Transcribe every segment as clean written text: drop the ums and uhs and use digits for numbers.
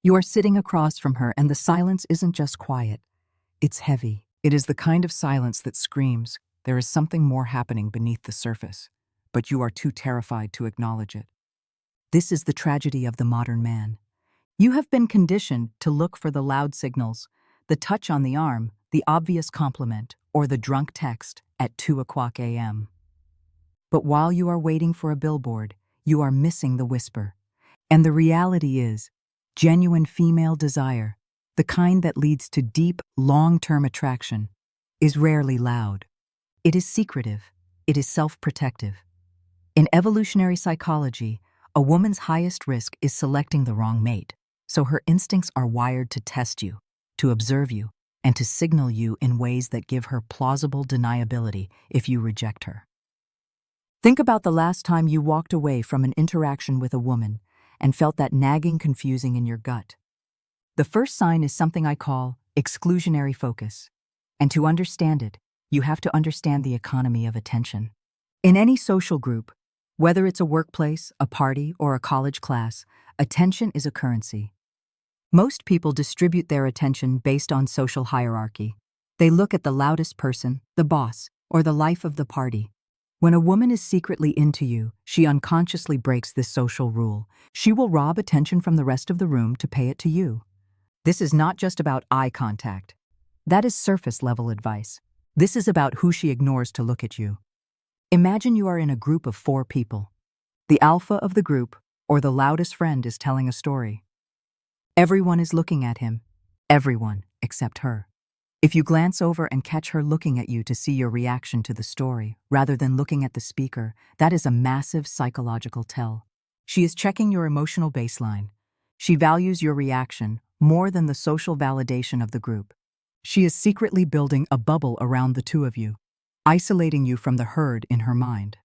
You are sitting across from her, and the silence isn't just quiet, it's heavy. It is the kind of silence that screams, there is something more happening beneath the surface, but you are too terrified to acknowledge it. This is the tragedy of the modern man. You have been conditioned to look for the loud signals, the touch on the arm, the obvious compliment, or the drunk text at 2 a.m. But while you are waiting for a billboard, you are missing the whisper. And the reality is, genuine female desire, the kind that leads to deep, long-term attraction, is rarely loud. It is secretive. It is self-protective. In evolutionary psychology, a woman's highest risk is selecting the wrong mate, so her instincts are wired to test you, to observe you, and to signal you in ways that give her plausible deniability if you reject her. Think about the last time you walked away from an interaction with a woman and felt that nagging confusing in your gut. The first sign is something I call exclusionary focus. And to understand it, you have to understand the economy of attention. In any social group, whether it's a workplace, a party, or a college class, attention is a currency. Most people distribute their attention based on social hierarchy. They look at the loudest person, the boss, or the life of the party. When a woman is secretly into you, she unconsciously breaks this social rule. She will rob attention from the rest of the room to pay it to you. This is not just about eye contact. That is surface-level advice. This is about who she ignores to look at you. Imagine you are in a group of 4 people. The alpha of the group, or the loudest friend, is telling a story. Everyone is looking at him. Everyone except her. If you glance over and catch her looking at you to see your reaction to the story, rather than looking at the speaker, that is a massive psychological tell. She is checking your emotional baseline. She values your reaction more than the social validation of the group. She is secretly building a bubble around the two of you, isolating you from the herd in her mind.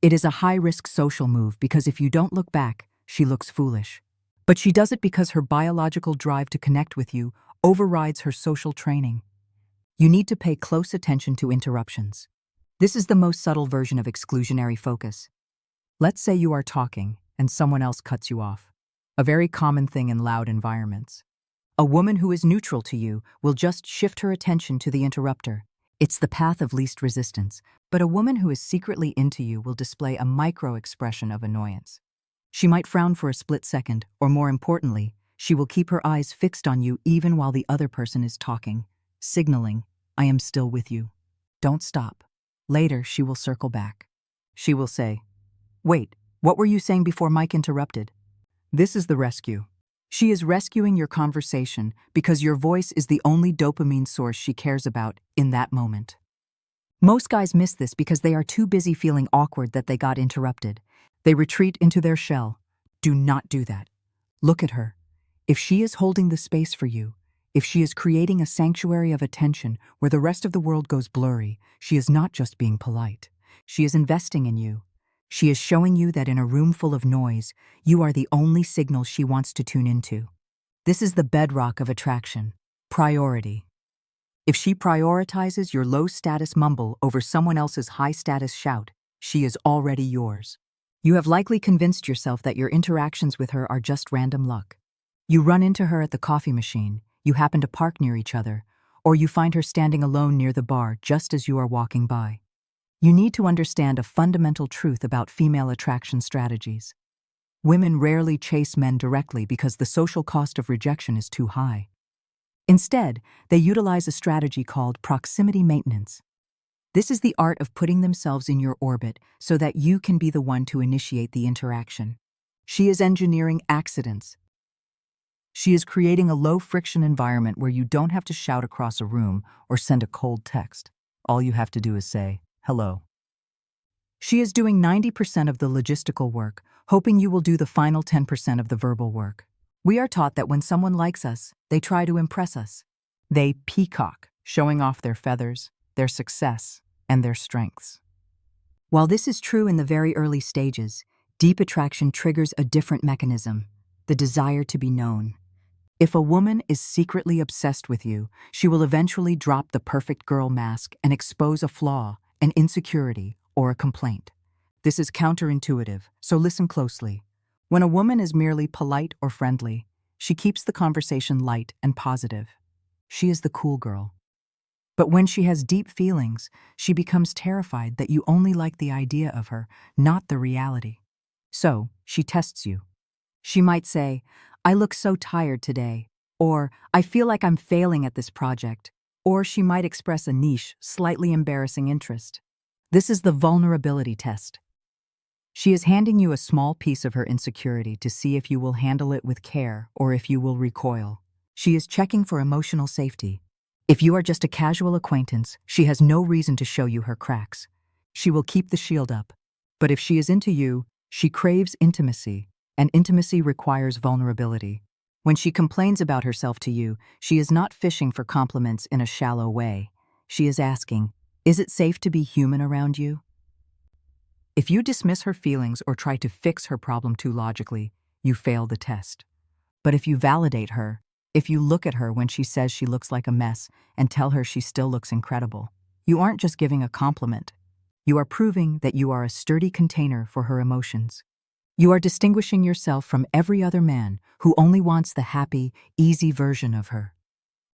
It is a high-risk social move because if you don't look back, she looks foolish. But she does it because her biological drive to connect with you overrides her social training. You need to pay close attention to interruptions. This is the most subtle version of exclusionary focus. Let's say you are talking and someone else cuts you off. A very common thing in loud environments. A woman who is neutral to you will just shift her attention to the interrupter. It's the path of least resistance, but a woman who is secretly into you will display a micro-expression of annoyance. She might frown for a split second, or more importantly, she will keep her eyes fixed on you even while the other person is talking, signaling, I am still with you. Don't stop. Later, she will circle back. She will say, wait, what were you saying before Mike interrupted? This is the rescue. She is rescuing your conversation because your voice is the only dopamine source she cares about in that moment. Most guys miss this because they are too busy feeling awkward that they got interrupted. They retreat into their shell. Do not do that. Look at her. If she is holding the space for you, if she is creating a sanctuary of attention where the rest of the world goes blurry, she is not just being polite. She is investing in you. She is showing you that in a room full of noise, you are the only signal she wants to tune into. This is the bedrock of attraction. Priority. If she prioritizes your low-status mumble over someone else's high-status shout, she is already yours. You have likely convinced yourself that your interactions with her are just random luck. You run into her at the coffee machine, you happen to park near each other, or you find her standing alone near the bar just as you are walking by. You need to understand a fundamental truth about female attraction strategies. Women rarely chase men directly because the social cost of rejection is too high. Instead, they utilize a strategy called proximity maintenance. This is the art of putting themselves in your orbit so that you can be the one to initiate the interaction. She is engineering accidents. She is creating a low-friction environment where you don't have to shout across a room or send a cold text. All you have to do is say, hello. She is doing 90% of the logistical work, hoping you will do the final 10% of the verbal work. We are taught that when someone likes us, they try to impress us. They peacock, showing off their feathers, their success, and their strengths. While this is true in the very early stages, deep attraction triggers a different mechanism, the desire to be known. If a woman is secretly obsessed with you, she will eventually drop the perfect girl mask and expose a flaw, an insecurity, or a complaint. This is counterintuitive, so listen closely. When a woman is merely polite or friendly, She keeps the conversation light and positive. She is the cool girl. But when she has deep feelings, she becomes terrified that you only like the idea of her, not the reality. So, she tests you. She might say, "I look so tired today," or "I feel like I'm failing at this project," or she might express a niche, slightly embarrassing interest. This is the vulnerability test. She is handing you a small piece of her insecurity to see if you will handle it with care or if you will recoil. She is checking for emotional safety. If you are just a casual acquaintance, she has no reason to show you her cracks. She will keep the shield up. But if she is into you, she craves intimacy, and intimacy requires vulnerability. When she complains about herself to you, she is not fishing for compliments in a shallow way. She is asking, "Is it safe to be human around you?" If you dismiss her feelings or try to fix her problem too logically, you fail the test. But if you validate her, if you look at her when she says she looks like a mess and tell her she still looks incredible, you aren't just giving a compliment. You are proving that you are a sturdy container for her emotions. You are distinguishing yourself from every other man who only wants the happy, easy version of her.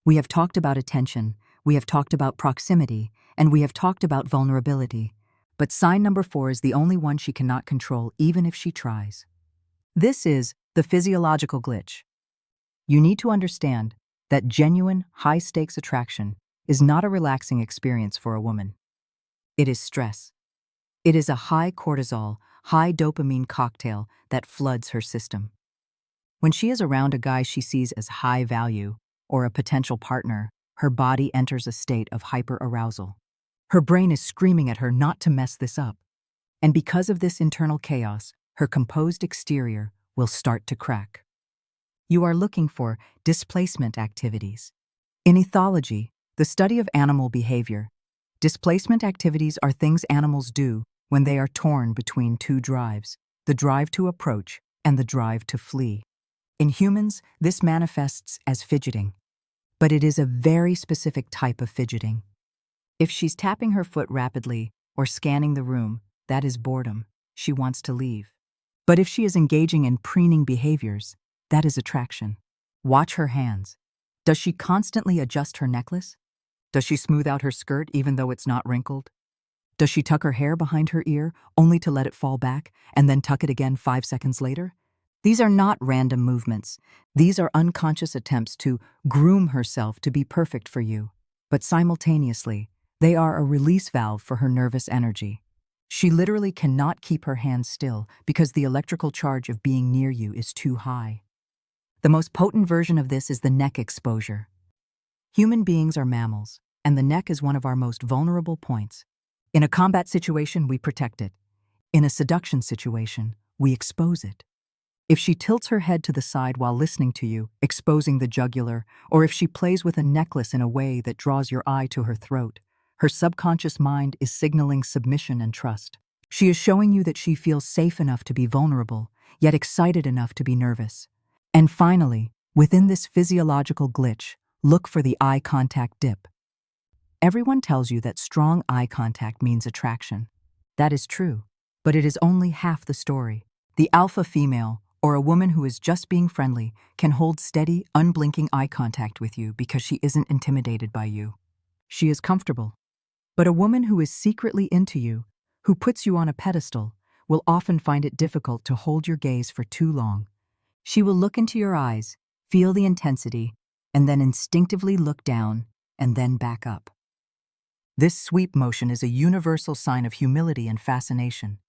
We have talked about attention, we have talked about proximity, and we have talked about vulnerability. But sign number 4 is the only one she cannot control, even if she tries. This is the physiological glitch. You need to understand that genuine, high-stakes attraction is not a relaxing experience for a woman. It is stress. It is a high cortisol, high dopamine cocktail that floods her system. When she is around a guy she sees as high value or a potential partner, her body enters a state of hyperarousal. Her brain is screaming at her not to mess this up. And because of this internal chaos, her composed exterior will start to crack. You are looking for displacement activities. In ethology, the study of animal behavior, displacement activities are things animals do when they are torn between two drives, the drive to approach and the drive to flee. In humans, this manifests as fidgeting. But it is a very specific type of fidgeting. If she's tapping her foot rapidly or scanning the room, that is boredom. She wants to leave. But if she is engaging in preening behaviors, that is attraction. Watch her hands. Does she constantly adjust her necklace? Does she smooth out her skirt even though it's not wrinkled? Does she tuck her hair behind her ear only to let it fall back and then tuck it again 5 seconds later? These are not random movements. These are unconscious attempts to groom herself to be perfect for you. But simultaneously, they are a release valve for her nervous energy. She literally cannot keep her hands still because the electrical charge of being near you is too high. The most potent version of this is the neck exposure. Human beings are mammals, and the neck is one of our most vulnerable points. In a combat situation, we protect it. In a seduction situation, we expose it. If she tilts her head to the side while listening to you, exposing the jugular, or if she plays with a necklace in a way that draws your eye to her throat, her subconscious mind is signaling submission and trust. She is showing you that she feels safe enough to be vulnerable, yet excited enough to be nervous. And finally, within this physiological glitch, look for the eye contact dip. Everyone tells you that strong eye contact means attraction. That is true, but it is only half the story. The alpha female, or a woman who is just being friendly, can hold steady, unblinking eye contact with you because she isn't intimidated by you. She is comfortable. But a woman who is secretly into you, who puts you on a pedestal, will often find it difficult to hold your gaze for too long. She will look into your eyes, feel the intensity, and then instinctively look down and then back up. This sweep motion is a universal sign of humility and fascination.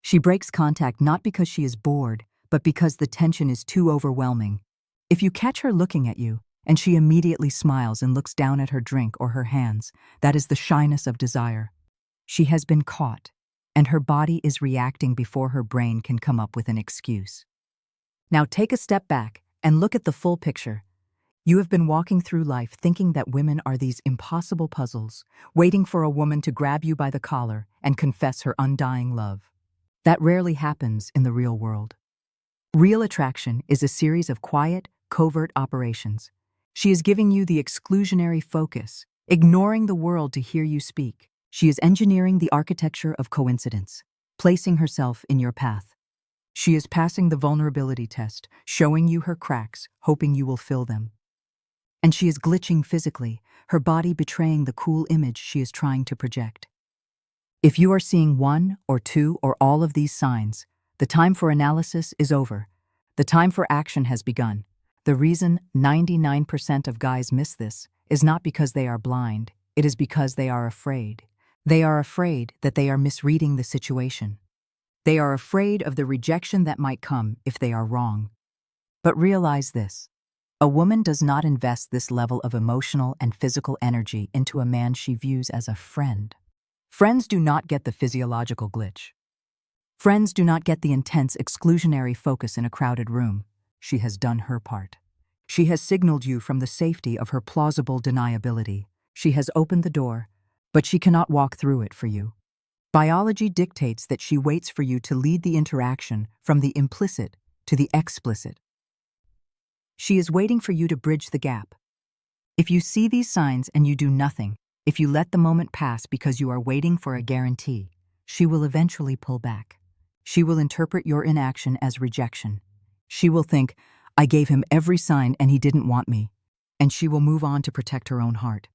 She breaks contact not because she is bored, but because the tension is too overwhelming. If you catch her looking at you, and she immediately smiles and looks down at her drink or her hands, that is the shyness of desire. She has been caught, and her body is reacting before her brain can come up with an excuse. Now take a step back and look at the full picture. You have been walking through life thinking that women are these impossible puzzles, waiting for a woman to grab you by the collar and confess her undying love. That rarely happens in the real world. Real attraction is a series of quiet, covert operations. She is giving you the exclusionary focus, ignoring the world to hear you speak. She is engineering the architecture of coincidence, placing herself in your path. She is passing the vulnerability test, showing you her cracks, hoping you will fill them. And she is glitching physically, her body betraying the cool image she is trying to project. If you are seeing one or two or all of these signs, the time for analysis is over. The time for action has begun. The reason 99% of guys miss this is not because they are blind, it is because they are afraid. They are afraid that they are misreading the situation. They are afraid of the rejection that might come if they are wrong. But realize this: a woman does not invest this level of emotional and physical energy into a man she views as a friend. Friends do not get the physiological glitch. Friends do not get the intense exclusionary focus in a crowded room. She has done her part. She has signaled you from the safety of her plausible deniability. She has opened the door, but she cannot walk through it for you. Biology dictates that she waits for you to lead the interaction from the implicit to the explicit. She is waiting for you to bridge the gap. If you see these signs and you do nothing, if you let the moment pass because you are waiting for a guarantee, she will eventually pull back. She will interpret your inaction as rejection. She will think, I gave him every sign and he didn't want me. And she will move on to protect her own heart.